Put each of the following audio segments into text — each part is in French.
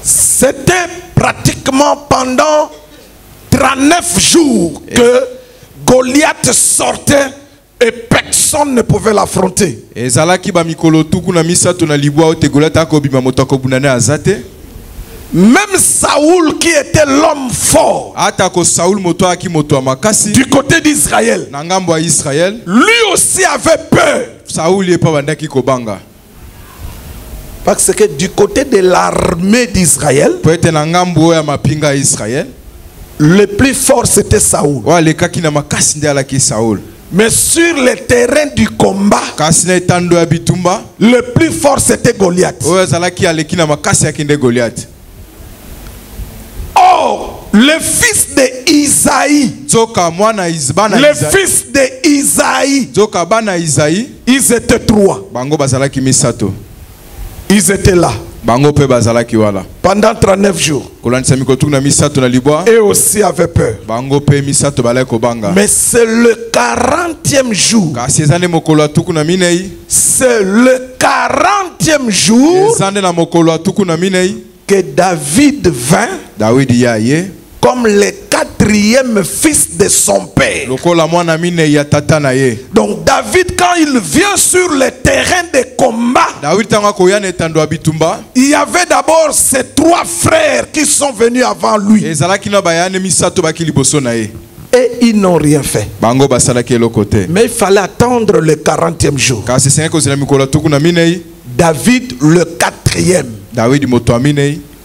C'était pratiquement pendant 39 jours que Goliath sortait et personne ne pouvait l'affronter. Même Saoul qui était l'homme fort du côté d'Israël, lui aussi avait peur. Parce que du côté de l'armée d'Israël, le plus fort c'était Saoul. Mais sur le terrain du combat, le plus fort c'était Goliath. Or, le fils de Isaïe, ils étaient trois. Ils étaient là pendant 39 jours. Et aussi avaient peur. Mais c'est le 40e jour. C'est le 40e jour que David vint comme le 4e fils de son père. Donc David, quand il vient sur le terrain de combat, il y avait d'abord ses trois frères qui sont venus avant lui. Et ils n'ont rien fait. Mais il fallait attendre le 40e jour. David le 4e.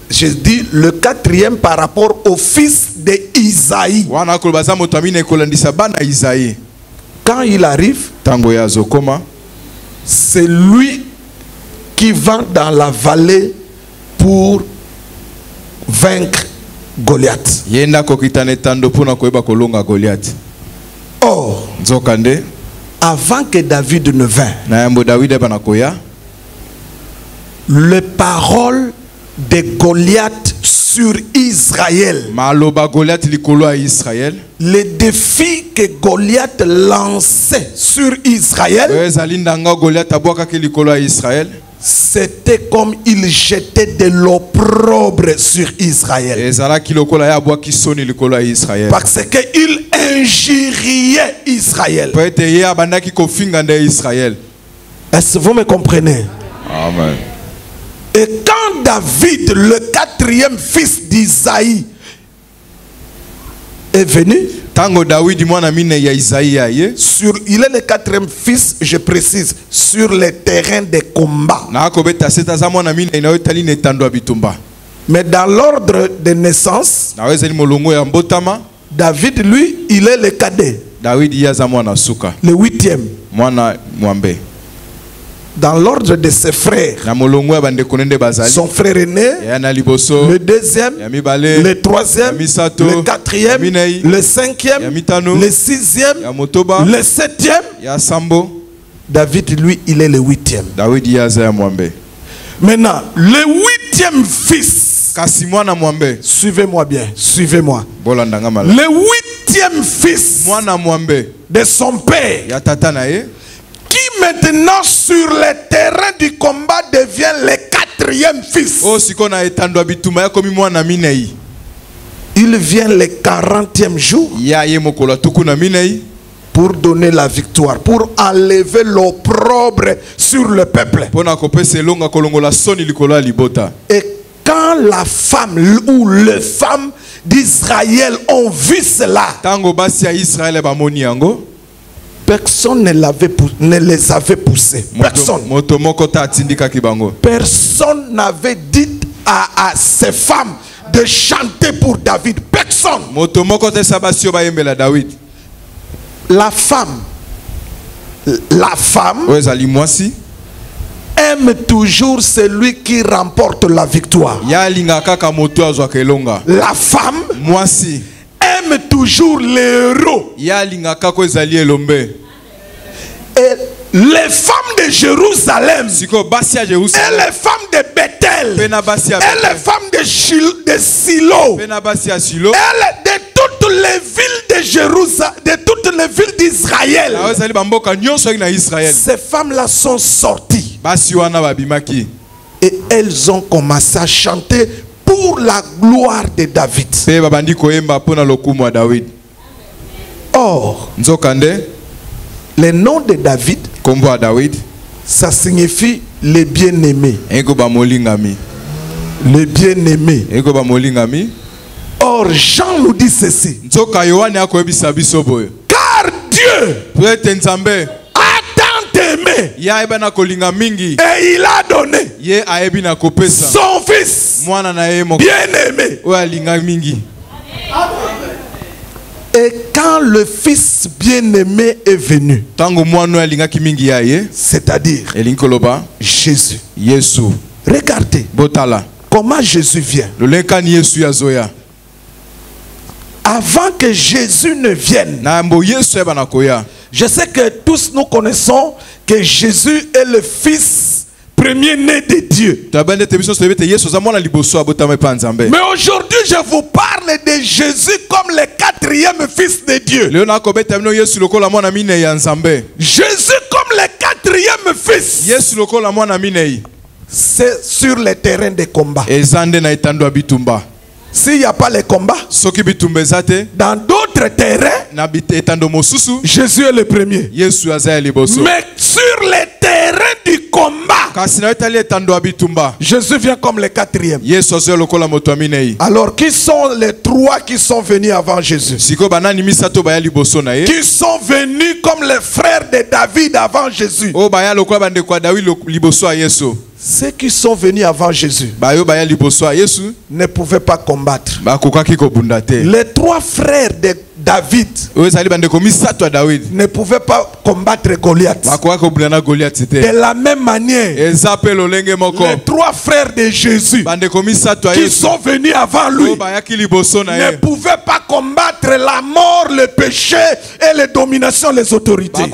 Je dis le 4e par rapport au fils de Isaïe. Quand il arrive, c'est lui qui va dans la vallée pour vaincre Goliath. Or, avant que David ne vint, les paroles de Goliath sur Israël, les défis que Goliath lançait sur Israël, c'était comme il jetait de l'opprobre sur Israël. Parce qu'il injuriait Israël. Est-ce que vous me comprenez? Amen. Et quand David, le 4e fils d'Isaïe, est venu, il est le 4e fils, je précise, sur le terrain de combat. Mais dans l'ordre de naissance, David, lui, il est le cadet, le 8e. Dans l'ordre de ses frères, son frère aîné, le 2e, le 3e, le 4e, le 5e, le 6e, le 7e. David, lui, il est le 8e. Maintenant, le 8e fils, suivez-moi bien, suivez-moi. Le 8e fils de son père, qui maintenant sur le terrain du combat devient le 4e fils. Il vient le 40e jour pour donner la victoire, pour enlever l'opprobre sur le peuple. Et quand la femme ou les femmes d'Israël ont vu cela, personne ne les avait poussés. Personne. Personne n'avait dit à ces femmes de chanter pour David. Personne. La femme aime toujours celui qui remporte la victoire. La femme aime toujours les héros. Et les femmes de Jérusalem, et les femmes de Bethel, et les femmes de Silo, et de toutes les villes de Jérusalem, de toutes les villes d'Israël, ces femmes-là sont sorties. Et elles ont commencé à chanter pour la gloire de David. Or, le nom de David, ça signifie le bien-aimé. Le bien-aimé. Or, Jean nous dit ceci. Car Dieu a tant aimé et il a donné son fils bien-aimé. Et quand le fils bien-aimé est venu, c'est-à-dire Jésus, regardez comment Jésus vient. Avant que Jésus ne vienne, je sais que tous nous connaissons que Jésus est le fils premier-né de Dieu. Mais aujourd'hui, je vous parle de Jésus comme le quatrième fils de Dieu. Jésus comme le quatrième fils. C'est sur le terrain de combat. S'il n'y a pas le combat, dans d'autres terrains, Jésus est le premier. Mais sur les terrains du combat, Jésus vient comme le quatrième. Alors, qui sont les trois qui sont venus avant Jésus? Qui sont venus comme les frères de David avant Jésus? Ceux qui sont venus avant Jésus ne pouvaient pas combattre. Les trois frères de David ne pouvaient pas combattre Goliath. De la même manière, les trois frères de Jésus qui sont venus avant lui ne pouvaient pas combattre la mort, le péché et les dominations, les autorités. Et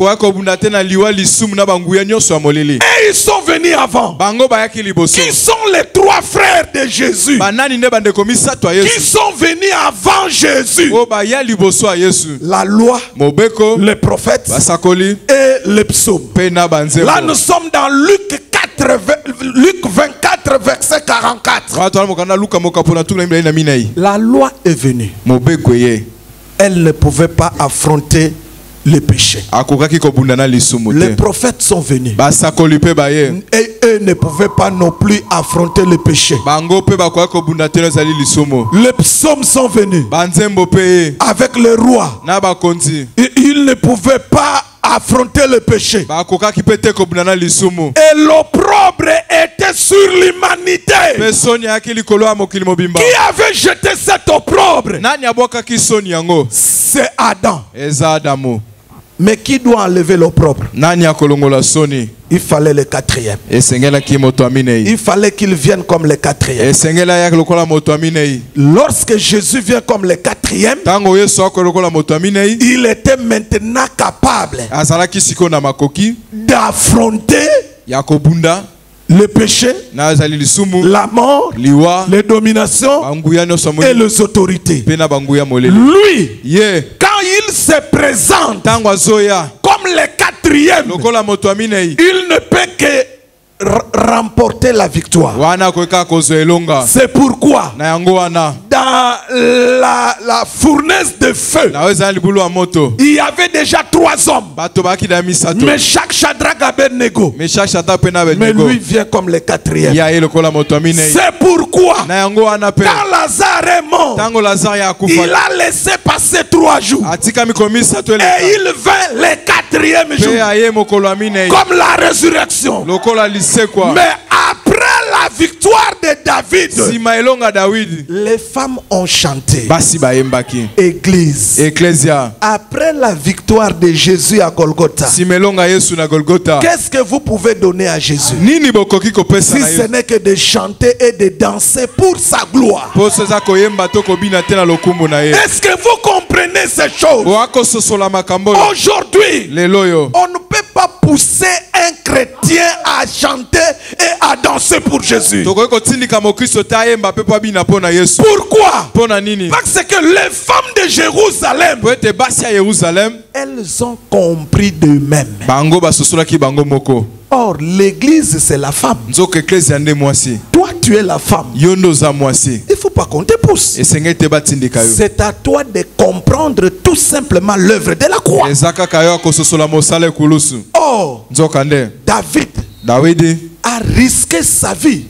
ils sont venus avant. Qui sont les trois frères de Jésus qui sont venus avant Jésus? La loi, les prophètes et les psaumes. Là nous sommes dans Luc 24 verset 44. La loi est venue. Elle ne pouvait pas affronter le péché. Les prophètes sont venus et eux ne pouvaient pas non plus affronter le péché. Les psaumes sont venus avec le roi. Ils ne pouvaient pas affronter le péché. Et l'opprobre était sur l'humanité. Qui avait jeté cet opprobre? C'est Adam. Mais qui doit enlever l'opprobre? Il fallait le quatrième. Il fallait qu'il vienne comme le quatrième. Lorsque Jésus vient comme le quatrième, il était maintenant capable d'affronter le péché, la mort, les dominations et les autorités. Lui, quand il se présente comme le quatrième, il ne peut que remporter la victoire. C'est pourquoi dans la fournaise de feu, il y avait déjà 3 hommes. Mais chaque Shadrach, Abednego. Mais lui vient comme le quatrième. C'est pourquoi quand Lazare est mort, il a laissé passer 3 jours. Et il vint le 4e jour comme la résurrection. Mais après la victoire de David, les femmes ont chanté. Église. Après la victoire de Jésus à Golgotha, qu'est-ce que vous pouvez donner à Jésus si ce n'est que de chanter et de danser pour sa gloire? Est-ce que vous comprenez ces choses? Aujourd'hui, on ne peut pas pousser un chrétien à chanter et à danser pour Jésus. Pourquoi? Parce que les femmes de Jérusalem, elles ont compris d'eux-mêmes Or, l'église, c'est la femme. Toi, tu es la femme. Il ne faut pas qu'on te pousse. C'est à toi de comprendre tout simplement l'œuvre de la croix. Or, David a risqué sa vie.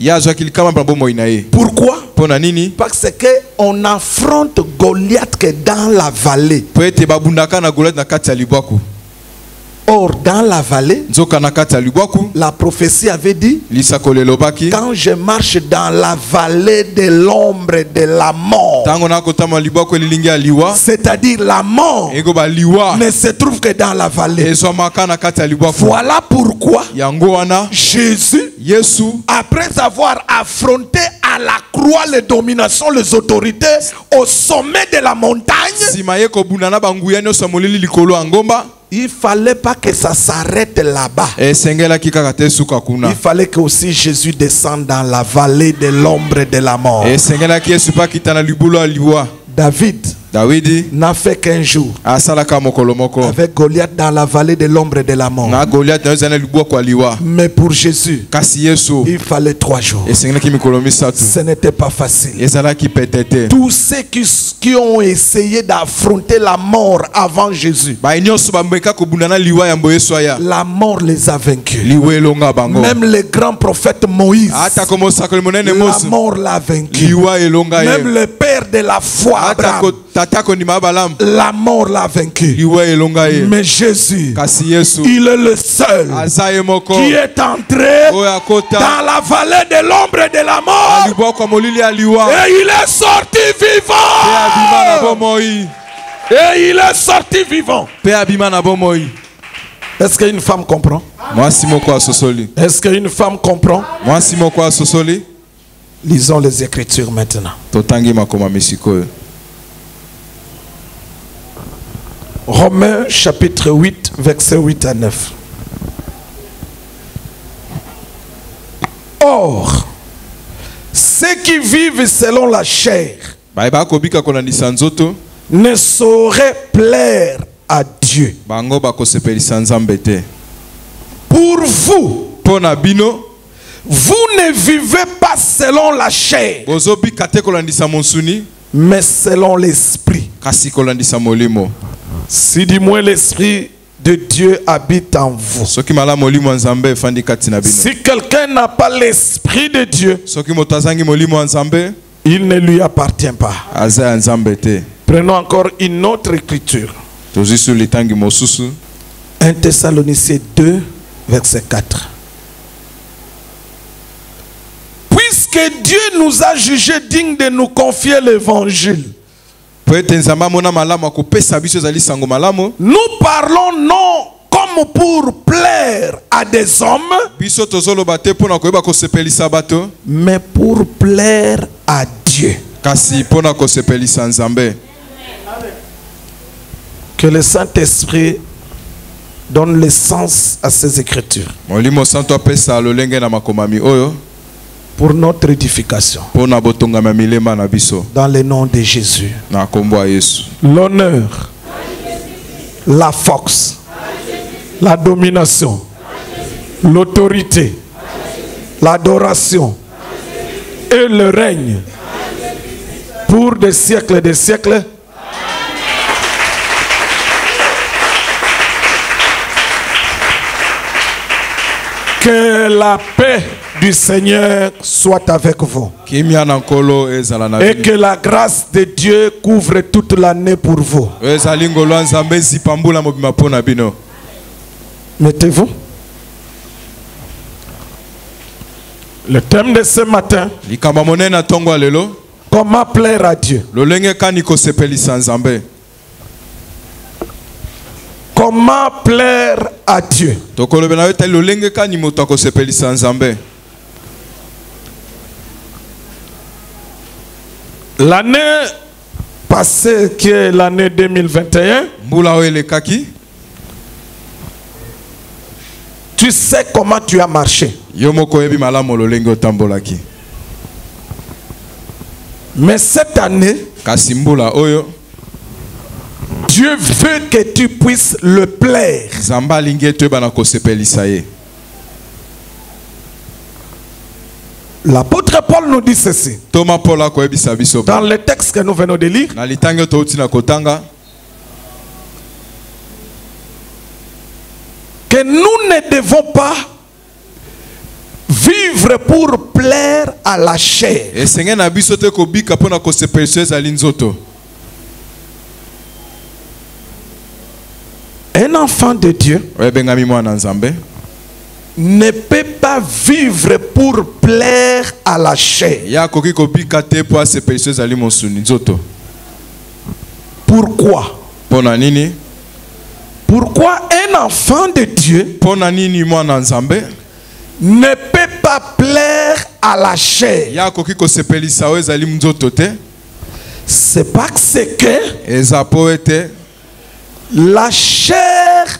Pourquoi? Parce qu'on affronte Goliath que dans la vallée. Or, dans la vallée, la prophétie avait dit, quand je marche dans la vallée de l'ombre de la mort, c'est-à-dire la mort ne se trouve que dans la vallée. Voilà pourquoi Jésus, après avoir affronté à la croix les dominations, les autorités au sommet de la montagne, il fallait pas que ça s'arrête là-bas. Il fallait que aussi Jésus descende dans la vallée de l'ombre de la mort. David n'a fait qu'un jour avec Goliath dans la vallée de l'ombre de la mort. Mais pour Jésus, il fallait 3 jours. Ce n'était pas facile. Tous ceux qui ont essayé d'affronter la mort avant Jésus, la mort les a vaincus. Même le grand prophète Moïse, la mort l'a vaincu. Même le père de la foi, Abraham, la mort l'a vaincu. Mais Jésus, il est le seul qui est entré dans la vallée de l'ombre de la mort et il est sorti vivant. Et il est sorti vivant. Est-ce qu'une femme comprend? Est-ce qu'une femme comprend? Lisons les Écritures maintenant. Romains chapitre 8, versets 8 à 9. Or, ceux qui vivent selon la chair ne sauraient plaire à Dieu. Pour vous, vous ne vivez pas selon la chair, mais selon l'esprit. Si du moins l'esprit de Dieu habite en vous. Si quelqu'un n'a pas l'esprit de Dieu, il ne lui appartient pas. Prenons encore une autre écriture. 1 Thessaloniciens 2, verset 4. Puisque Dieu nous a jugés dignes de nous confier l'évangile, nous parlons non comme pour plaire à des hommes, mais pour plaire à Dieu. Que le Saint-Esprit donne le sens à ces écritures pour notre édification. Dans le nom de Jésus. L'honneur, la force, la domination, l'autorité, l'adoration et le règne pour des siècles et des siècles. Que la paix du Seigneur soit avec vous. Et que la grâce de Dieu couvre toute l'année pour vous. Mettez-vous. Le thème de ce matin: comment plaire à Dieu. Comment plaire à Dieu. L'année passée, qui est l'année 2021, tu sais comment tu as marché. Mais cette année, Dieu veut que tu puisses le plaire. L'apôtre Paul nous dit ceci. Dans le texte que nous venons de lire. Que nous ne devons pas vivre pour plaire à la chair. Un enfant de Dieu ne peut pas vivre pour plaire à la chair. Pourquoi? Pourquoi un enfant de Dieu ne peut pas plaire à la chair? C'est parce que la chair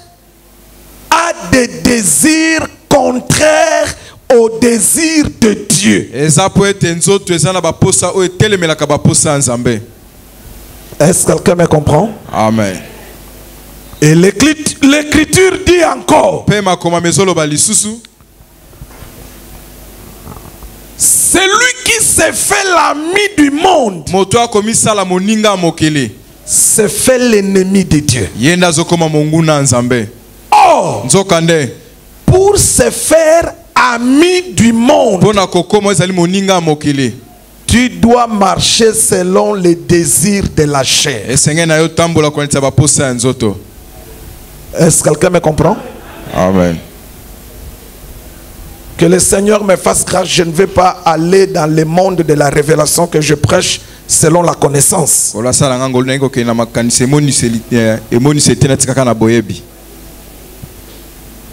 a des désirs contraires au désir de Dieu. Est-ce que quelqu'un me comprend? Amen. Et l'écriture dit encore, celui qui s'est fait l'ami du monde s'est fait l'ennemi de Dieu. Or, pour se faire ami du monde, tu dois marcher selon les désirs de la chair. Est-ce que quelqu'un me comprend? Amen. Que le Seigneur me fasse grâce. Je ne vais pas aller dans le monde de la révélation, que je prêche selon la connaissance.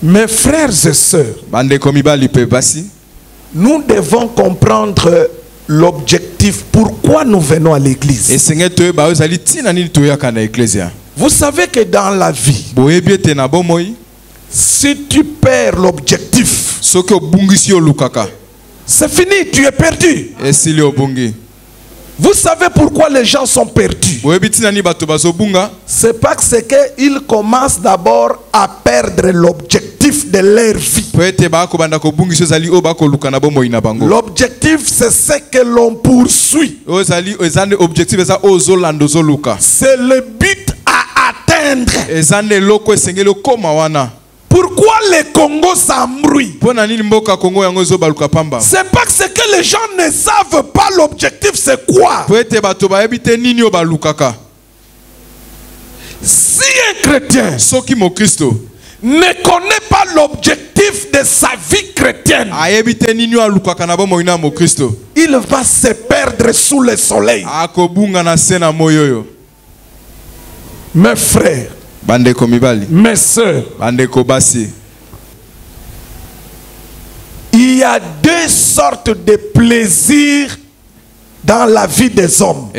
Mes frères et sœurs, nous devons comprendre l'objectif, pourquoi nous venons à l'église. Vous savez que dans la vie, si tu perds l'objectif, c'est fini, tu es perdu. Vous savez pourquoi les gens sont perdus? C'est parce qu'ils commencent d'abord à perdre l'objectif de leur vie. L'objectif, c'est ce que l'on poursuit. C'est le but à atteindre. Pourquoi le Congo s'embrouille? C'est parce que les gens ne savent pas l'objectif c'est quoi. Si un chrétien ne connaît pas l'objectif de sa vie chrétienne, il va se perdre sous le soleil. Mes frères, mes soeurs, il y a deux sortes de plaisirs dans la vie des hommes.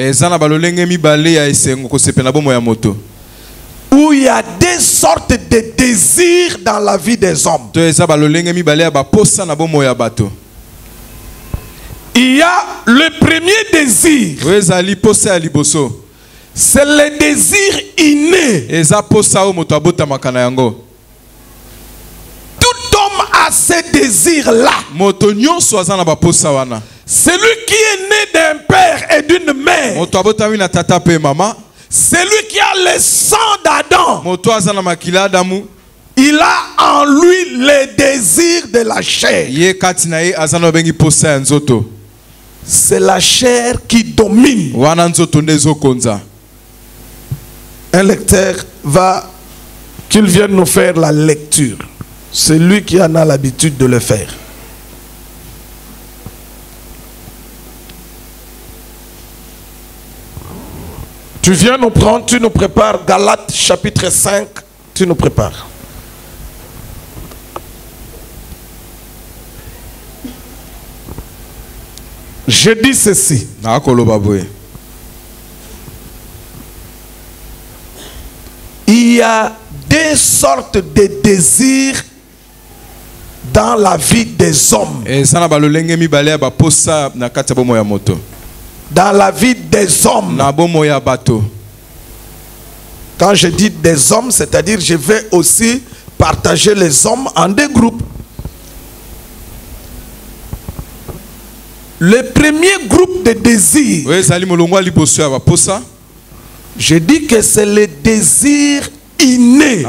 Où il y a deux sortes de désirs dans la vie des hommes. Il y a le premier désir. C'est le désir inné. Tout homme a ce désir-là. Celui qui est né d'un père et d'une mère. Celui qui a le sang d'Adam. Il a en lui le désir de la chair. C'est la chair qui domine. Un lecteur va, qu'il vienne nous faire la lecture. C'est lui qui en a l'habitude de le faire. Tu viens nous prendre, tu nous prépares. Galates chapitre 5, tu nous prépares. Je dis ceci. Il y a deux sortes de désirs dans la vie des hommes. Dans la vie des hommes. Quand je dis des hommes, c'est-à-dire je vais aussi partager les hommes en deux groupes. Le premier groupe de désirs, je dis que c'est le désir inné.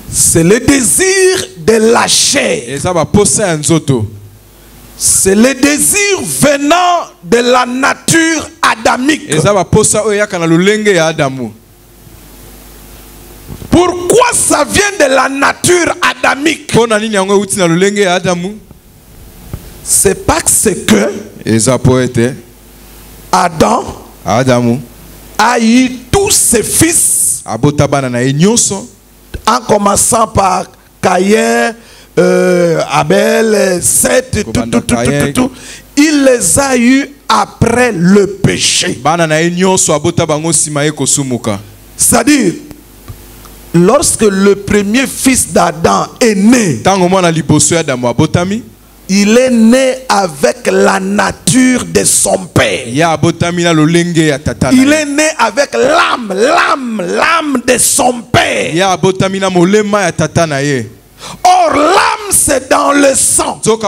C'est le désir de la chair. C'est le désir venant de la nature adamique. Pourquoi ça vient de la nature adamique? C'est parce que Adam a eu tous ses fils, en commençant par Caïn, Abel, Seth, tout. Il les a eus après le péché. C'est-à-dire, lorsque le premier fils d'Adam est né, il est né avec la nature de son père. Il est né avec l'âme de son père. Or, l'âme, c'est dans le sang. Là,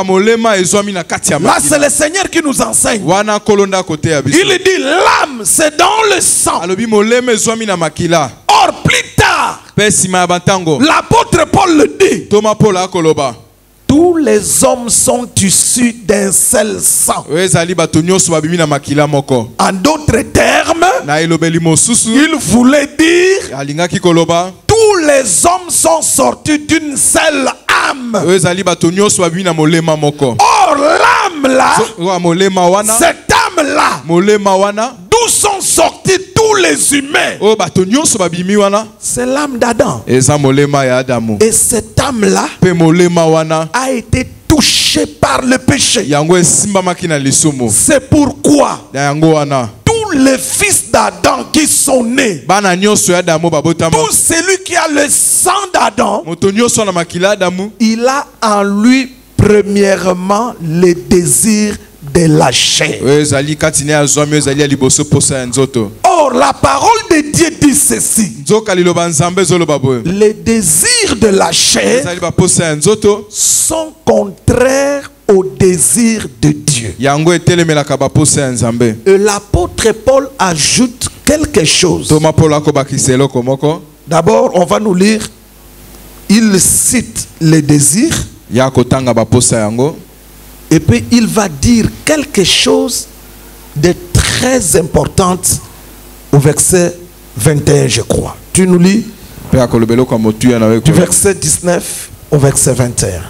c'est le Seigneur qui nous enseigne. Il dit, l'âme, c'est dans le sang. Or, plus tard, l'apôtre Paul le dit. Tous les hommes sont issus d'un seul sang. En d'autres termes, il voulait dire tous les hommes sont sortis d'une seule âme. Or, l'âme là, cette âme là, d'où sont sortis tous les humains, c'est l'âme d'Adam. Et cette âme là a été touchée par le péché. C'est pourquoi tous les fils d'Adam qui sont nés, tout celui qui a le sang d'Adam, il a en lui premièrement le désir de la chair. Or, la parole de Dieu dit ceci: les désirs de la chair sont contraires au désir de Dieu. Et l'apôtre Paul ajoute quelque chose. D'abord, on va nous lire. Il cite les désirs. Et puis il va dire quelque chose de très important au verset 21, je crois. Tu nous lis du verset 19 au verset 21.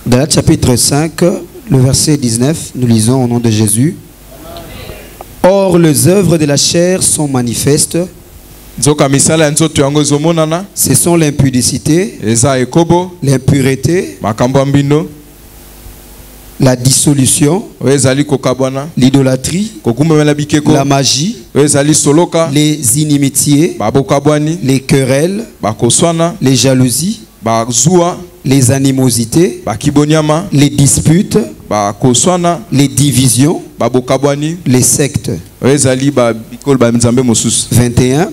Dans le chapitre 5, le verset 19, nous lisons au nom de Jésus. Or, les œuvres de la chair sont manifestes. Ce sont l'impudicité, l'impureté, la dissolution, l'idolâtrie, la magie, les inimitiés, les querelles, les jalousies, les animosités, les disputes, les divisions, les sectes. 21.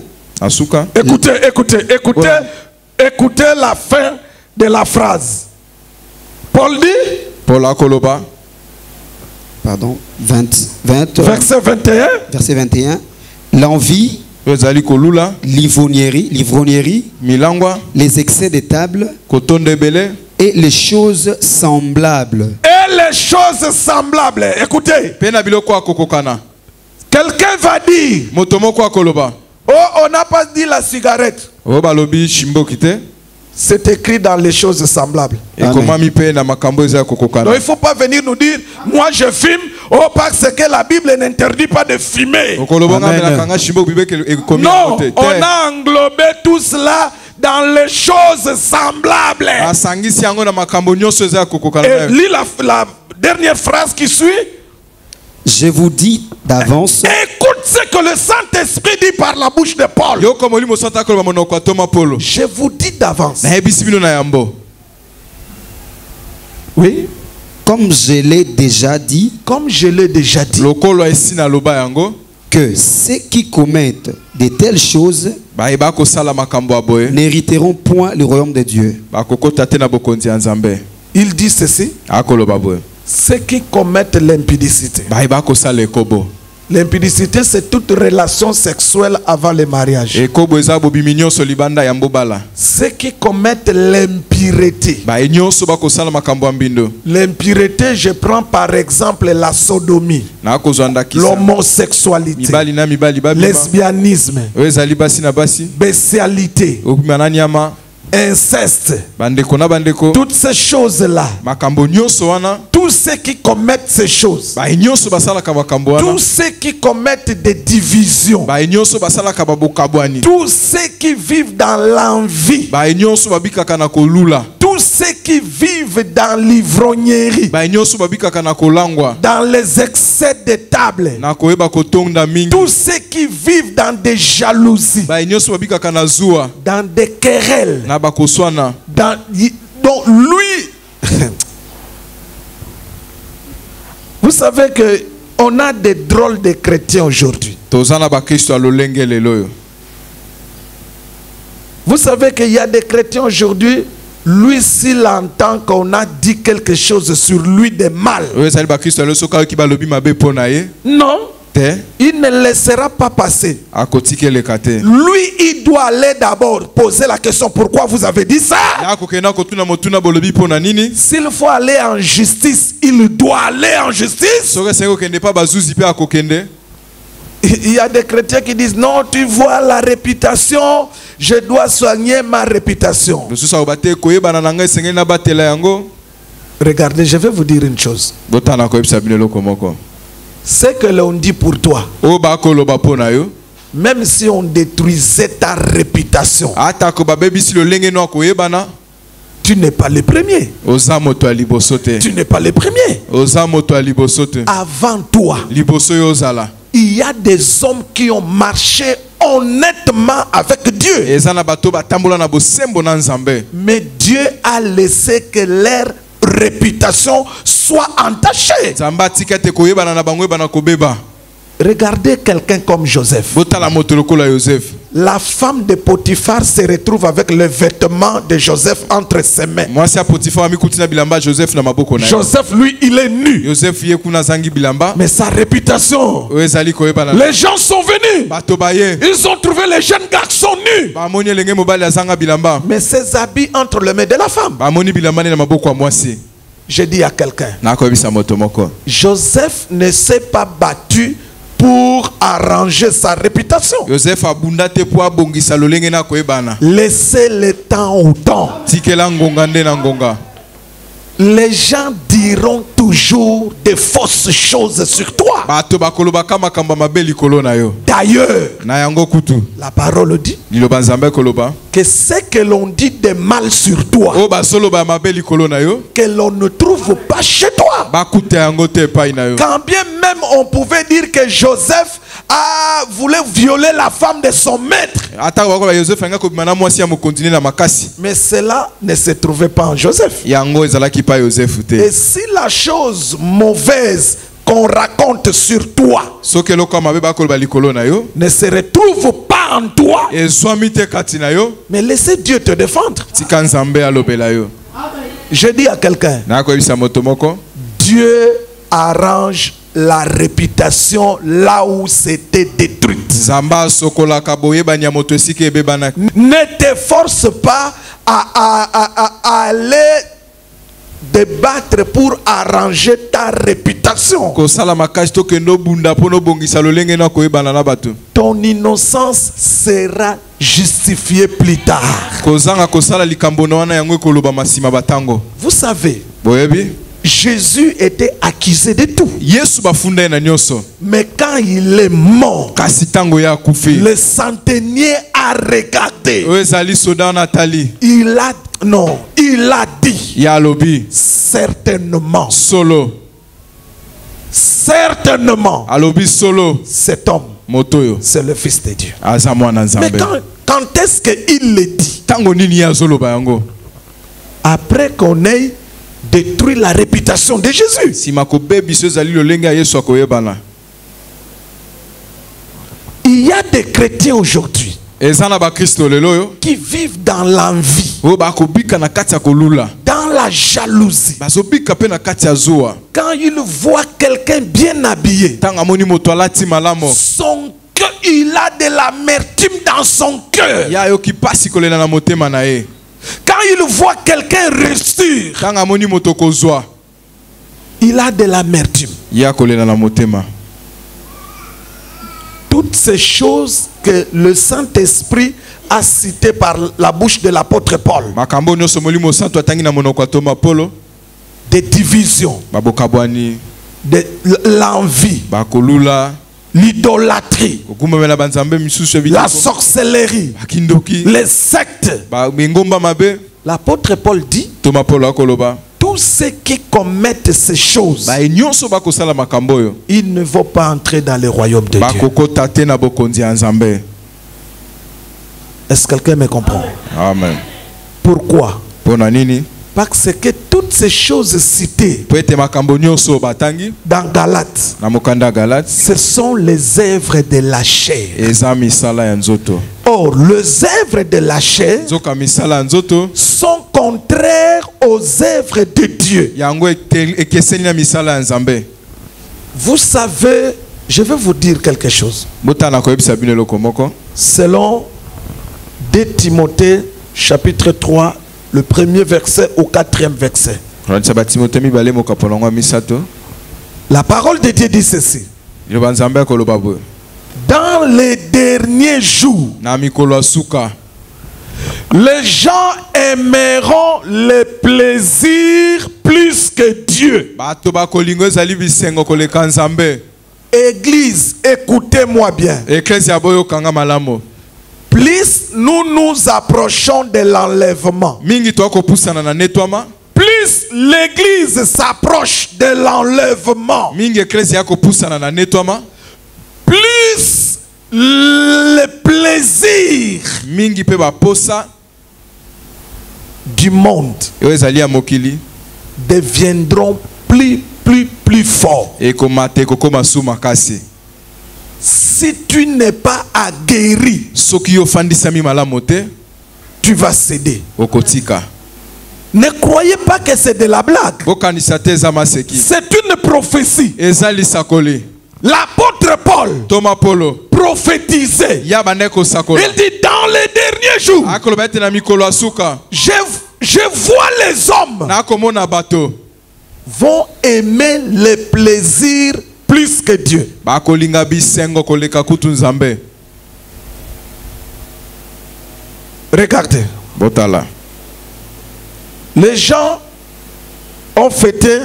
Écoutez la fin de la phrase. Paul dit, pardon, 20, verset 21. Verset 21. L'envie, l'ivrognerie, les excès de table et les choses semblables. Écoutez. Quelqu'un va dire, oh, on n'a pas dit la cigarette. C'est écrit dans les choses semblables. Donc il ne faut pas venir nous dire, moi je fume, oh, parce que la Bible n'interdit pas de fumer. Amen. Non, on a englobé tout cela dans les choses semblables. Et lis la dernière phrase qui suit. Je vous dis d'avance. Écoute ce que le Saint-Esprit dit par la bouche de Paul. Je vous dis d'avance. Oui. Comme je l'ai déjà dit. Que ceux qui commettent de telles choses n'hériteront point le royaume de Dieu. Il dit ceci. Ceux qui commettent l'impudicité. L'impudicité, c'est toute relation sexuelle avant le mariage. Ceux qui commettent l'impureté. L'impureté, je prends par exemple la sodomie, l'homosexualité, lesbianisme, bestialité, inceste, toutes ces choses-là, tous ceux qui commettent ces choses, tous ceux qui commettent des divisions, tous ceux qui vivent dans l'envie, tous ceux qui vivent dans l'ivrognerie, dans les excès de table, tous ceux qui vivent dans des jalousies, dans des querelles, donc lui, vous savez que on a des drôles de chrétiens aujourd'hui. Vous savez qu'il y a des chrétiens aujourd'hui, lui s'il entend qu'on a dit quelque chose sur lui de mal, non, il ne laissera pas passer. Lui, il doit aller d'abord poser la question: pourquoi vous avez dit ça? S'il faut aller en justice, il doit aller en justice. Il y a des chrétiens qui disent: non, tu vois la réputation, je dois soigner ma réputation. Regardez, je vais vous dire une chose. Ce que l'on dit pour toi, même si on détruisait ta réputation, tu n'es pas le premier. Tu n'es pas le premier. Avant toi, il y a des hommes qui ont marché honnêtement avec Dieu. Mais Dieu a laissé que leur réputation soit entachée. Regardez quelqu'un comme Joseph. La femme de Potiphar se retrouve avec le vêtement de Joseph entre ses mains. Joseph, lui, il est nu. Mais sa réputation, les gens sont venus. Ils ont trouvé les jeunes garçons nus. Mais ses habits entre les mains de la femme. Je dis à quelqu'un, Joseph ne s'est pas battu pour arranger sa réputation. Laissez le temps au temps. Les gens diront toujours des fausses choses sur toi. D'ailleurs, la parole dit que ce que l'on dit de mal sur toi, que l'on ne trouve pas chez toi. Quand bien même on pouvait dire que Joseph voulait violer la femme de son maître, mais cela ne se trouvait pas en Joseph. Et si la chose mauvaise qu'on raconte sur toi ne se retrouve pas en toi, mais laissez Dieu te défendre. Je dis à quelqu'un, Dieu arrange la réputation là où c'était détruite. Ne te force pas à aller débattre pour arranger ta réputation. Ton innocence sera justifiée plus tard. Vous savez, Jésus était accusé de tout. Mais quand il est mort, le centenier a regardé. Il a dit certainement. Certainement. Cet homme, c'est le Fils de Dieu. Mais quand est-ce qu'il le dit? Après qu'on ait détruit la réputation de Jésus. Il y a des chrétiens aujourd'hui qui vivent dans l'envie, dans la jalousie. Quand il voit quelqu'un bien habillé, son cœur, il a de l'amertume dans son cœur. Quand il voit quelqu'un réussir, il a de l'amertume. Toutes ces choses que le Saint-Esprit a citées par la bouche de l'apôtre Paul, des divisions, de l'envie, l'idolâtrie, la sorcellerie, les sectes. L'apôtre Paul dit, tous ceux qui commettent ces choses, ils ne vont pas entrer dans le royaume de Dieu. Est-ce que quelqu'un me comprend? Amen. Pourquoi? Parce que toutes ces choses citées dans Galates, ce sont les œuvres de la chair. Or, les œuvres de la chair sont contraires aux œuvres de Dieu. Vous savez, je vais vous dire quelque chose. Selon 2 Timothée chapitre 3, le premier verset au 4e verset. La parole de Dieu dit ceci. Dans les derniers jours, les gens aimeront les plaisirs plus que Dieu. Église, écoutez-moi bien. Plus nous nous approchons de l'enlèvement, plus l'église s'approche de l'enlèvement, plus les plaisirs du monde deviendront plus forts. Si tu n'es pas aguerri, tu vas céder. Ne croyez pas que c'est de la blague. C'est une prophétie. L'apôtre Paul prophétisait. Il dit dans les derniers jours, je vois les hommes vont aimer les plaisirs plus que Dieu. Regardez. Les gens ont fêté.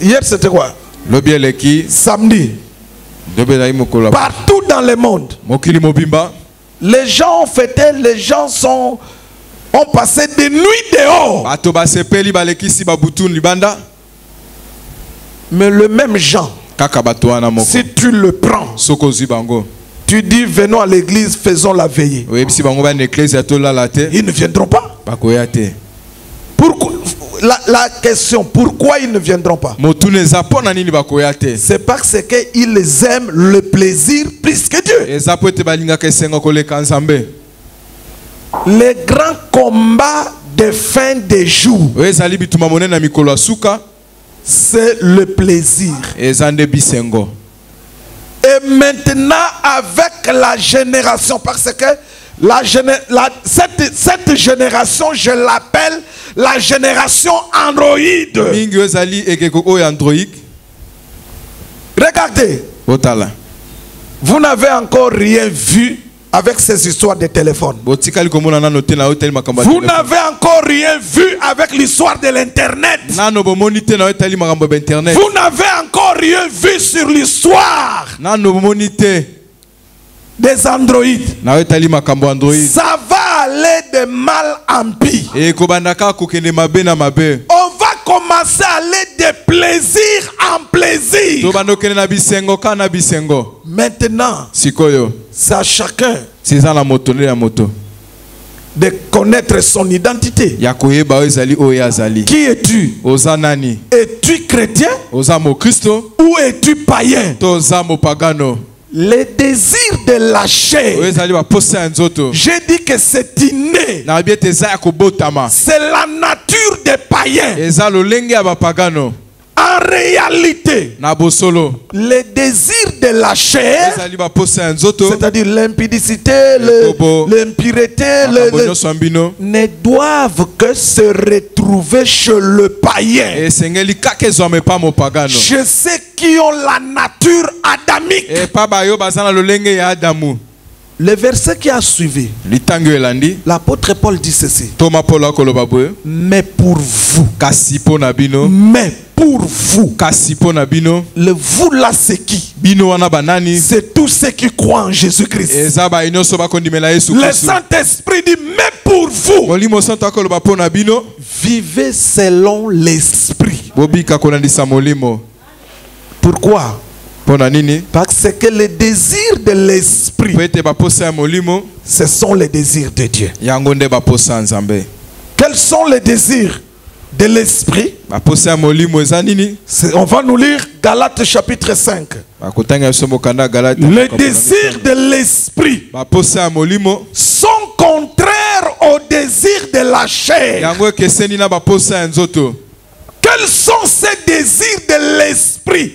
Hier c'était quoi? Samedi. Partout dans le monde. Les gens ont fêté. Les gens ont passé des nuits dehors. Mais le même Jean, si tu le prends, tu dis venons à l'église, faisons la veillée. Ils ne viendront pas. Pourquoi? La question, pourquoi ils ne viendront pas? C'est parce qu'ils aiment le plaisir plus que Dieu. Les grands combats de fin des jours, c'est le plaisir. Et maintenant avec la génération, parce que cette génération, je l'appelle la génération Android. Regardez, vous n'avez encore rien vu avec ces histoires de téléphone. Vous n'avez encore rien vu avec l'histoire de l'internet. Vous n'avez encore rien vu sur l'histoire des androïdes. Ça va aller de mal en pire. On va commencer à aller de plaisir en plaisir. Maintenant, c'est à chacun de connaître son identité. Qui es-tu? Es-tu chrétien? Ou es-tu païen? Les désirs de la chair. J'ai dit que c'est inné. C'est la nature des païens. En réalité, les désirs de la chair, c'est-à-dire l'impudicité, l'impureté, ne doivent que se retrouver chez le païen. Chez ceux qui ont la nature adamique. Le verset qui a suivi, l'apôtre Paul dit ceci. Mais pour vous, le vous là c'est qui? C'est tous ceux qui croient en Jésus-Christ. Le Saint-Esprit dit mais pour vous, vivez selon l'Esprit. Pourquoi? Parce que les désirs de l'Esprit, ce sont les désirs de Dieu. Quels sont les désirs de l'Esprit? On va nous lire Galates chapitre 5. Les désirs de l'Esprit sont contraires aux désirs de la chair. Quels sont ces désirs de l'Esprit?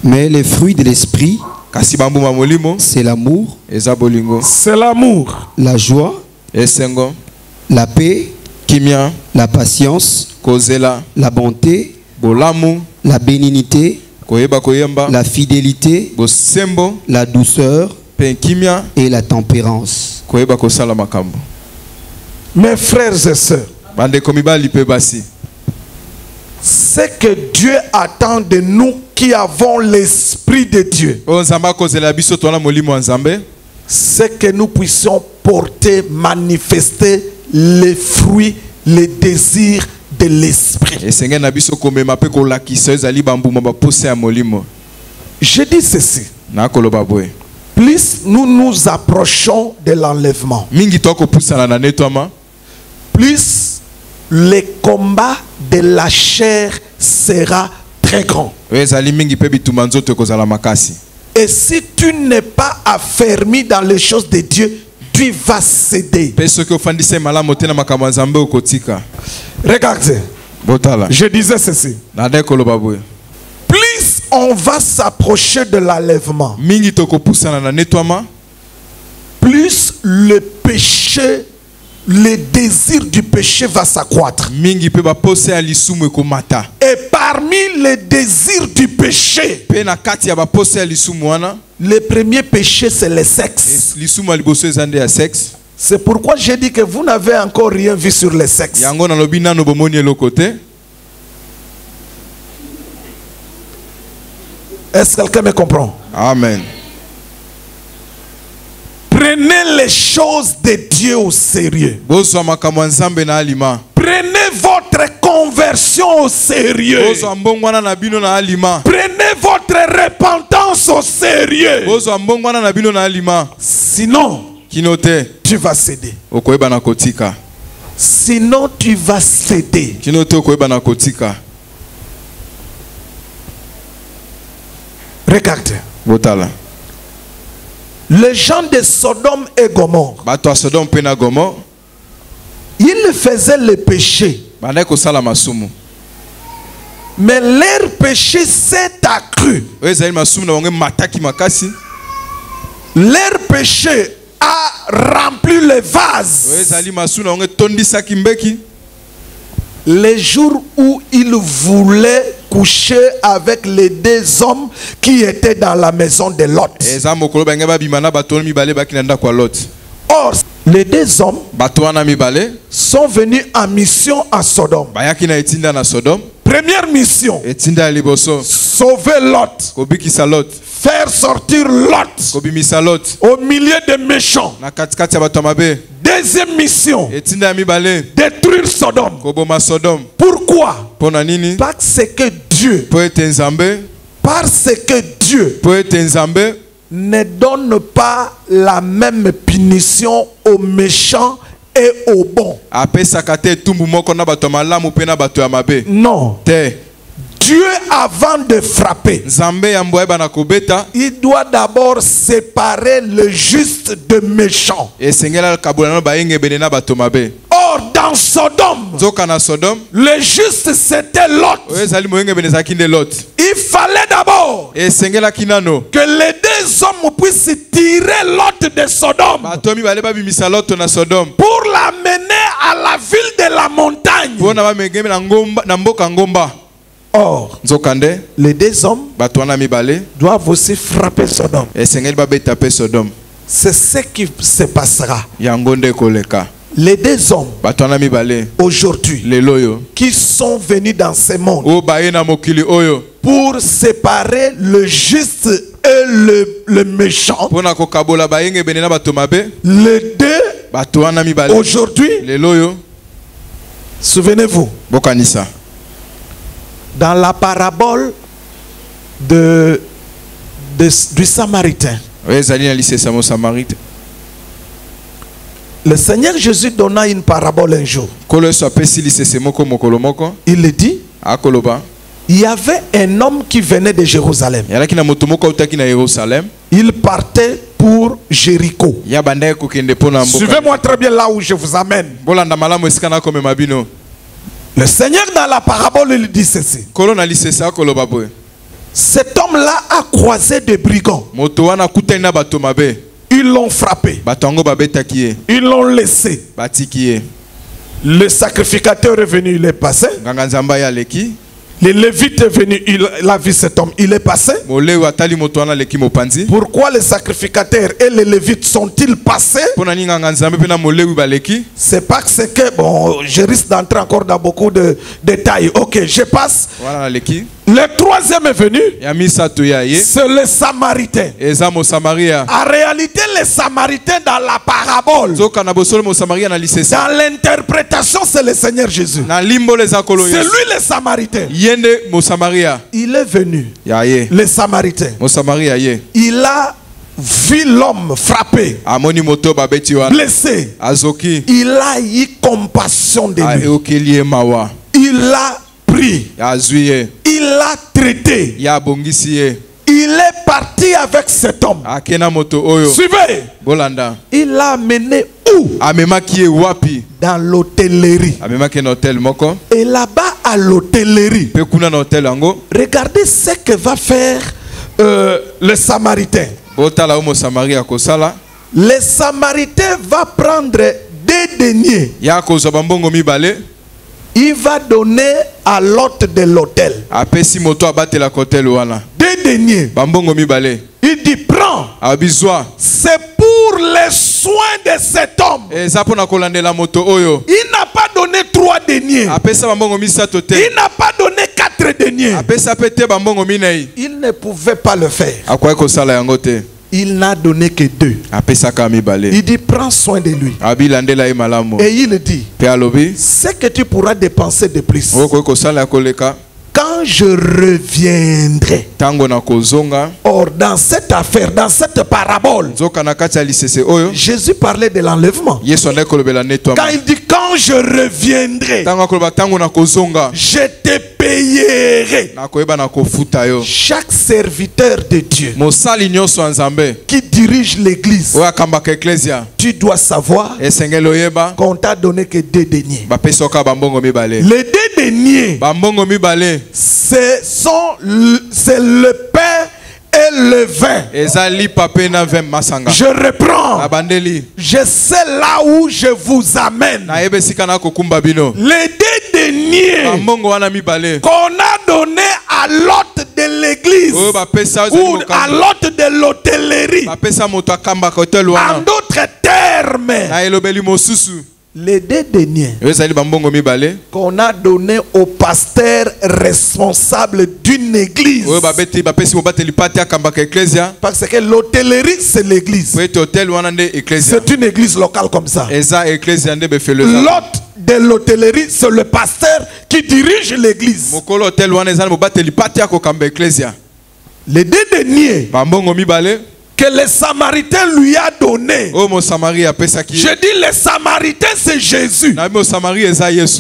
Mais les fruits de l'esprit, c'est l'amour, la joie, la paix, la patience, la bonté, la bénignité, la fidélité, la douceur et la tempérance. Mes frères et sœurs, ce que Dieu attend de nous qui avons l'Esprit de Dieu, c'est que nous puissions porter, manifester les fruits, les désirs de l'Esprit. Je dis ceci. Plus nous nous approchons de l'enlèvement, plus le combat de la chair sera très grand. Et si tu n'es pas affermi dans les choses de Dieu, tu vas céder. Regardez, je disais ceci. Plus on va s'approcher de l'enlèvement, plus le péché, le désir du péché va s'accroître. Et parmi les désirs du péché, le premier péché c'est le sexe. C'est pourquoi j'ai dit que vous n'avez encore rien vu sur le sexe. Est-ce que quelqu'un me comprend? Amen. Prenez les choses de Dieu au sérieux. Prenez votre conversion au sérieux. Prenez votre repentance au sérieux. Sinon, tu vas céder. Sinon, tu vas céder. Regardez. Les gens de Sodome et Gomorrhe, ils faisaient le péché. Mais leur péché s'est accru. Leur péché a rempli le vase. Les jours où ils voulaient coucher avec les deux hommes qui étaient dans la maison de Lot. Or, les deux hommes sont venus en mission à Sodome. Première mission, sauver Lot. Faire sortir Lot au milieu des méchants. Deuxième mission, détruire Sodome. Pourquoi? Parce que Dieu ne donne pas la même punition aux méchants et aux bons. Non. Dieu, avant de frapper, il doit d'abord séparer le juste de méchant. Or, dans Sodome, le juste c'était Lot. Il fallait d'abord que les deux hommes puissent tirer Lot de Sodome pour l'amener à la ville de la montagne. Or, les deux hommes doivent aussi frapper Sodome. C'est ce qui se passera. Les deux hommes aujourd'hui qui sont venus dans ce monde pour séparer le juste et le méchant, les deux aujourd'hui, souvenez-vous, dans la parabole du Samaritain, le Seigneur Jésus donna une parabole un jour. Il dit, il y avait un homme qui venait de Jérusalem. Il partait pour Jéricho. Suivez-moi très bien là où je vous amène. Le Seigneur dans la parabole il dit ceci. Cet homme-là a croisé des brigands. Ils l'ont frappé. Ils l'ont laissé. Le sacrificateur est venu, il est passé. Le Lévite est venu, il a vu cet homme, il est passé. Pourquoi les sacrificateurs et les Lévites sont-ils passés? C'est parce que, bon, je risque d'entrer encore dans beaucoup de détails. Ok, je passe. Le troisième est venu, c'est le Samaritain. En réalité, les Samaritains dans la parabole, dans l'interprétation, c'est le Seigneur Jésus. C'est lui le Samaritain. Il est venu, le Samaritain. Il a vu l'homme frappé, blessé. Il a eu compassion de lui. Il l'a pris. Il l'a traité. Il est parti avec cet homme. Suivez. Il l'a amené où? Dans l'hôtellerie. Et là-bas à l'hôtellerie, regardez ce que va faire le Samaritain. Le Samaritain va prendre 2 deniers. Il va donner à l'hôte de l'hôtel 2 deniers. Il dit prends. C'est pour les soins de cet homme. Il n'a pas donné 3 deniers. Il n'a pas donné 4 deniers. Il ne pouvait pas le faire. Il n'a donné que 2. Il dit prends soin de lui. Et il dit ce que tu pourras dépenser de plus, quand je reviendrai. Or, dans cette affaire, dans cette parabole, Jésus parlait de l'enlèvement. Quand il dit quand je reviendrai, je te payerai. Chaque serviteur de Dieu qui dirige l'église, tu dois savoir qu'on t'a donné que 2 deniers. Les 2 deniers, c'est le pain et le vin. Je reprends. Je sais là où je vous amène. Les 2 deniers qu'on a donné à l'hôte de l'église ou à l'hôte de l'hôtellerie. En d'autres termes, les 2 deniers qu'on a donné au pasteur responsable d'une église. Parce que l'hôtellerie, c'est l'église. C'est une église locale comme ça. L'hôte de l'hôtellerie, c'est le pasteur qui dirige l'église. Les 2 deniers que les Samaritains lui a donné. Je dis les Samaritains c'est Jésus.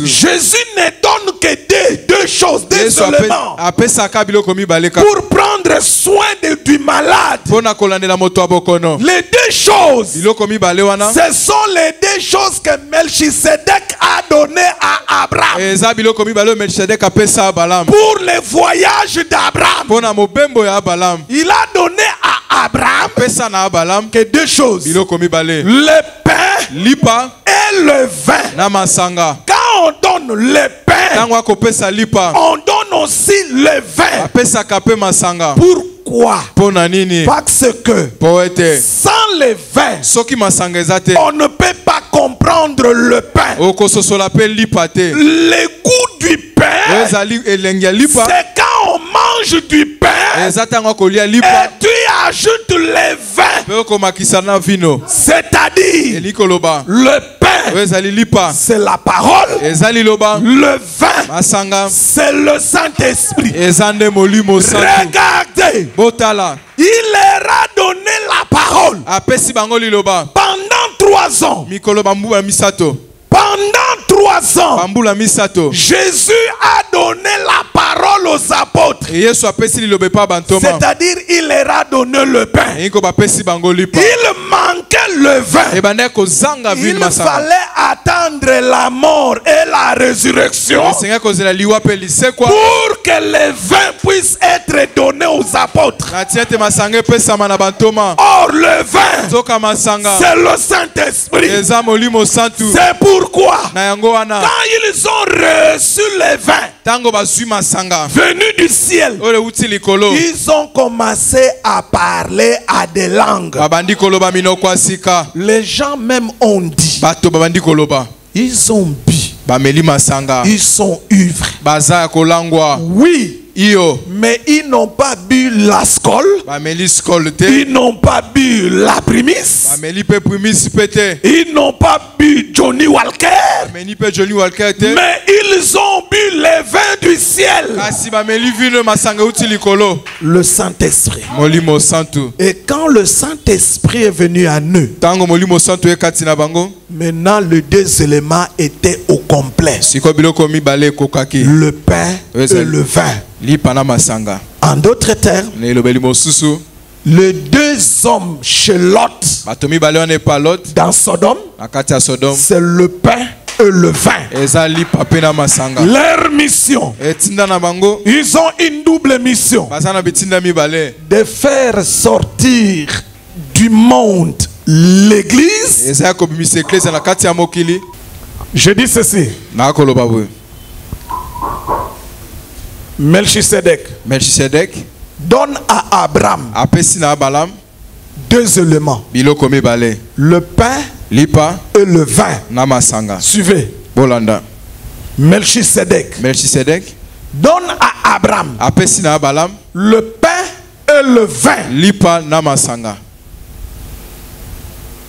Jésus ne donne que deux choses, deux éléments pour prendre soin du malade. Les deux choses, ce sont les deux choses que Melchisedec a donné à Abraham pour le voyage d'Abraham. Il a donné à Abraham que deux choses, le pain et le vin. Quand on donne le pain, on donne aussi le vin. Pourquoi? Parce que sans le vin, on ne peut pas comprendre le pain. Le goût du pain, c'est quand on mange du pain et tu ajoutes le vin. C'est-à-dire le pain, c'est la parole. Le vin, c'est le Saint-Esprit. Regardez, il leur a donné la parole pendant 3 ans. Pendant 3 ans, Jésus a donné la parole aux apôtres. C'est-à-dire, il leur a donné le pain. Il manquait le vin. Il fallait attendre la mort et la résurrection pour que le vin puisse être donné aux apôtres. Or, le vin, c'est le Saint-Esprit. C'est pourquoi, quand ils ont reçu le vin venu du ciel, ils ont commencé à parler à des langues. Les gens même ont dit, ils ont bu, ils sont ivres. Oui, mais ils n'ont pas bu l'ascol, ils n'ont pas bu la prémisse, ils n'ont pas bu Johnny Walker, mais ils ont bu le vin du ciel, le Saint-Esprit. Et quand le Saint-Esprit est venu à eux, maintenant les deux éléments étaient au complet, le pain et le vin. En d'autres termes, les deux hommes chez Lot dans Sodome, c'est le pain et le vin. Leur mission, ils ont une double mission, de faire sortir du monde l'église. Je dis ceci, Melchisedec donne à Abraham deux éléments, le pain et le vin. Suivez. Melchisedec donne à Abraham le pain et le vin.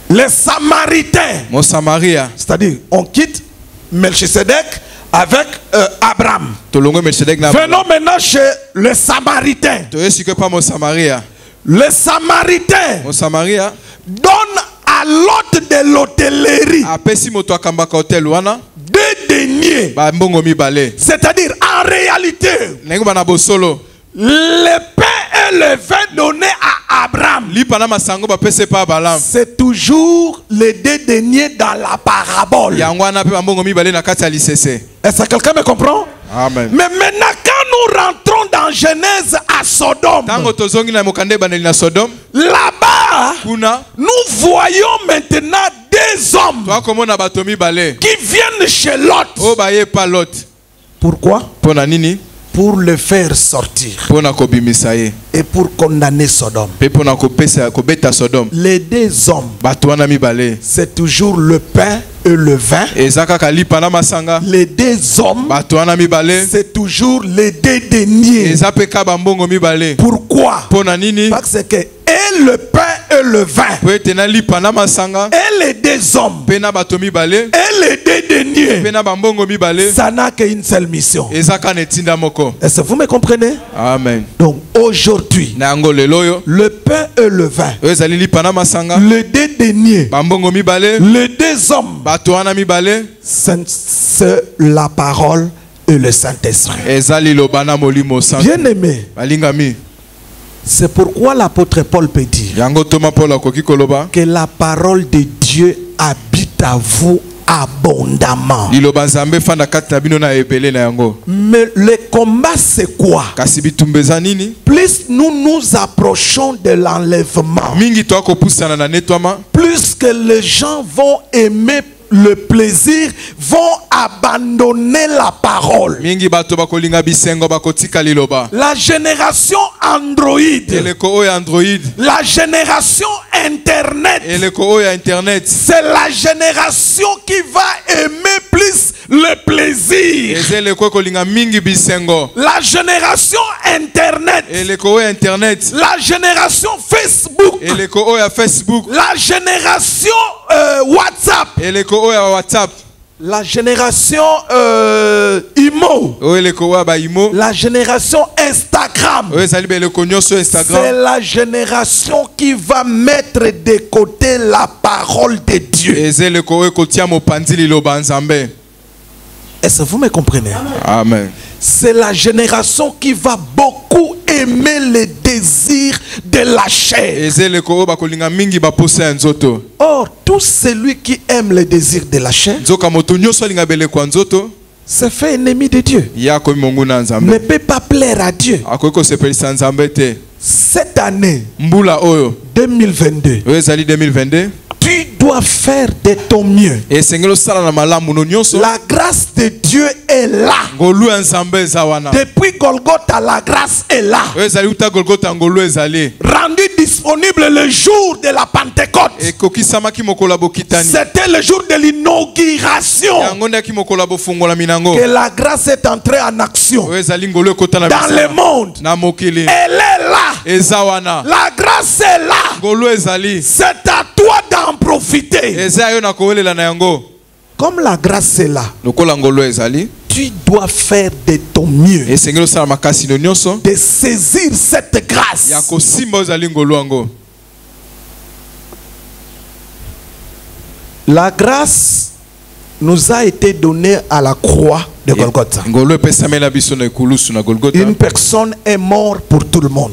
Les Samaritains, c'est-à-dire on quitte Melchisedec avec Abraham. Venons maintenant chez les Samaritains. Les Samaritains donnent à l'hôte de l'hôtellerie 2 deniers. C'est-à-dire en réalité, le pain et le vin donnés à Abraham, c'est toujours les 2 deniers dans la parabole. Est-ce que quelqu'un me comprend? Amen. Mais maintenant, quand nous rentrons dans Genèse à Sodome, là-bas, nous voyons maintenant 2 hommes qui viennent chez Lot. Pourquoi? Pour le faire sortir et pour condamner Sodome. Les 2 hommes, c'est toujours le pain et le vin. Les 2 hommes, c'est toujours les 2 deniers. Pourquoi? Parce que et le pain et le vin et les 2 hommes et les 2 deniers deniers, ça n'a qu'une seule mission. Est-ce que vous me comprenez? Amen. Donc aujourd'hui, le pain et le vin, les deux deniers, les deux hommes, c'est la parole et le Saint-Esprit. Bien aimé, c'est pourquoi l'apôtre Paul peut dire que la parole de Dieu habite à vous abondamment. Mais le combat c'est quoi? Plus nous nous approchons de l'enlèvement, plus que les gens vont aimer le plaisir, vont abandonner la parole. La génération Android, la génération Internet, c'est la génération qui va aimer plus le plaisir. La génération Internet, la génération Facebook, la génération WhatsApp, la génération Imo, la génération Instagram, c'est la génération qui va mettre de côté la parole de Dieu. Est-ce que vous me comprenez? Amen. C'est la génération qui va beaucoup aimer les désirs de la chair. Or, tout celui qui aime les désirs de la chair se fait ennemi de Dieu. Ne peut pas plaire à Dieu. Cette année 2022, tu dois faire de ton mieux. La grâce de Dieu est là. Depuis Golgotha, la grâce est là. Rendu disponible le jour de la Pentecôte. C'était le jour de l'inauguration que la grâce est entrée en action dans le monde. Elle est là. La grâce est là. C'est à toi d'en profiter. Comme la grâce est là, tu dois faire de ton mieux de saisir cette grâce. La grâce nous a été donnée à la croix de Golgotha. Une personne est morte pour tout le monde.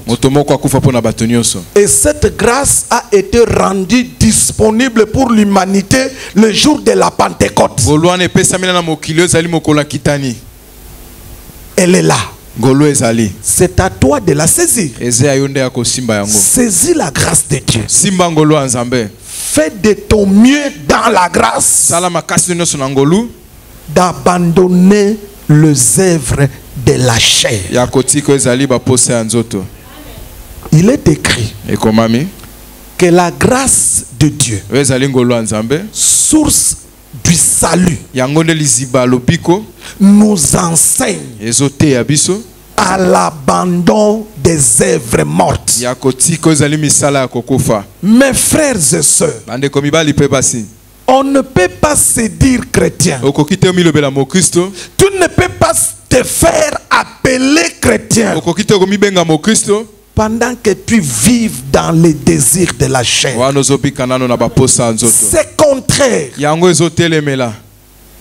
Et cette grâce a été rendue disponible pour l'humanité le jour de la Pentecôte. Elle est là. C'est à toi de la saisir. Saisis la grâce de Dieu. Fais de ton mieux dans la grâce d'abandonner les œuvres de la chair. Il est écrit que la grâce de Dieu, source du salut, nous enseigne à l'abandon des œuvres mortes. Mes frères et sœurs, on ne peut pas se dire chrétien. Tu ne peux pas te faire appeler chrétien pendant que tu vives dans les désirs de la chair. C'est contraire.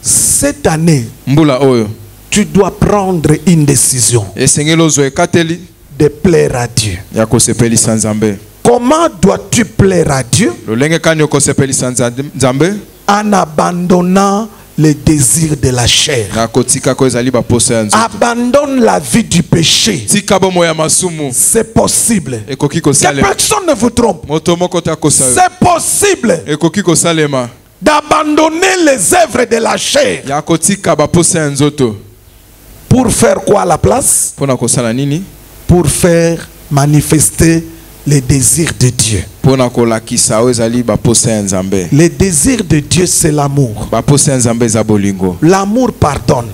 Cette année, tu dois prendre une décision de plaire à Dieu. Comment dois-tu plaire à Dieu? En abandonnant les désirs de la chair. Abandonne la vie du péché. C'est possible. Que personne ne vous trompe. C'est possible d'abandonner les œuvres de la chair. Pour faire quoi à la place? Pour faire manifester les désirs de Dieu. Les désirs de Dieu, c'est l'amour. L'amour pardonne.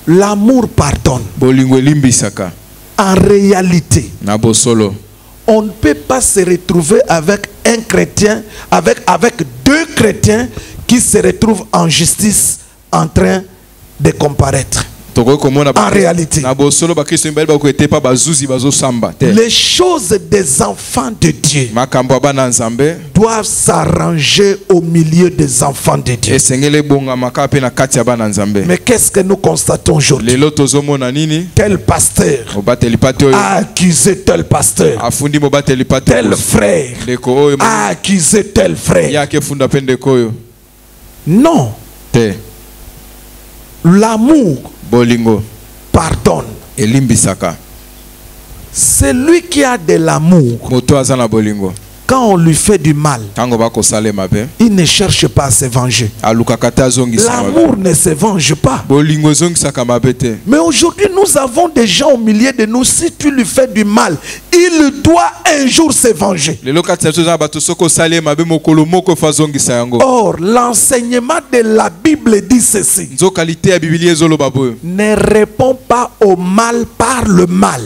L'amour pardonne. En réalité, on ne peut pas se retrouver avec un chrétien, avec deux chrétiens chrétien qui se retrouve en justice en train de comparaître. En réalité, les choses des enfants de Dieu doivent s'arranger au milieu des enfants de Dieu. Mais qu'est-ce que nous constatons aujourd'hui? Tel pasteur a accusé tel pasteur, tel frère a accusé tel frère. Non, l'amour pardonne. Celui qui a de l'amour, quand on lui fait du mal, il ne cherche pas à se venger. L'amour ne se venge pas. Mais aujourd'hui, nous avons des gens au milieu de nous. Si tu lui fais du mal, il doit un jour se venger. Or, l'enseignement de la Bible dit ceci: ne réponds pas au mal par le mal.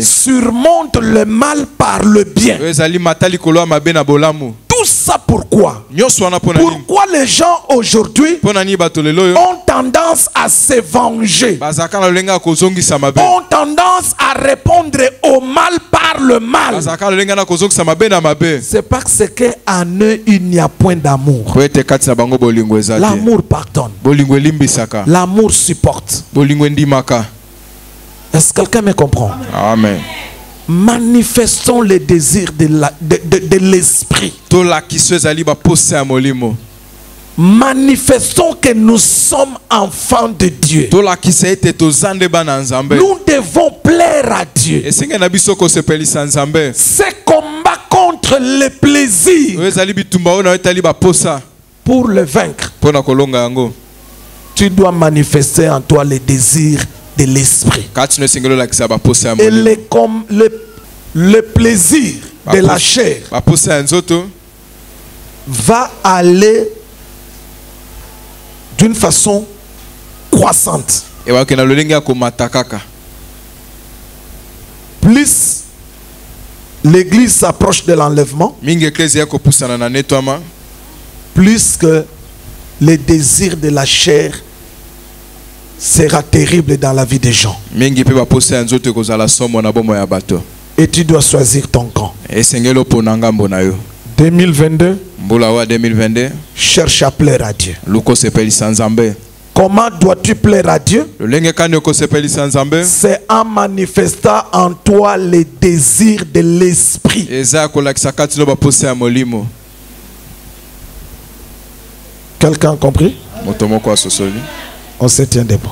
Surmonte le mal par le bien. Tout ça pourquoi? Pourquoi les gens aujourd'hui ont tendance à se venger, ont tendance à répondre au mal par le mal? C'est parce qu'en eux il n'y a point d'amour. L'amour pardonne, l'amour supporte. Est-ce que quelqu'un me comprend? Amen. Manifestons les désirs de l'esprit. Manifestons que nous sommes enfants de Dieu. Nous devons plaire à Dieu. Ce combat contre le plaisir, pour le vaincre, tu dois manifester en toi les désirs de l'esprit. Et le plaisir de la chair va aller d'une façon croissante. Plus l'église s'approche de l'enlèvement, plus que les désirs de la chair sera terrible dans la vie des gens. Et tu dois choisir ton camp. 2022, cherche à plaire à Dieu. Comment dois-tu plaire à Dieu? C'est en manifestant en toi les désirs de l'esprit. Quelqu'un a compris? On se tient debout.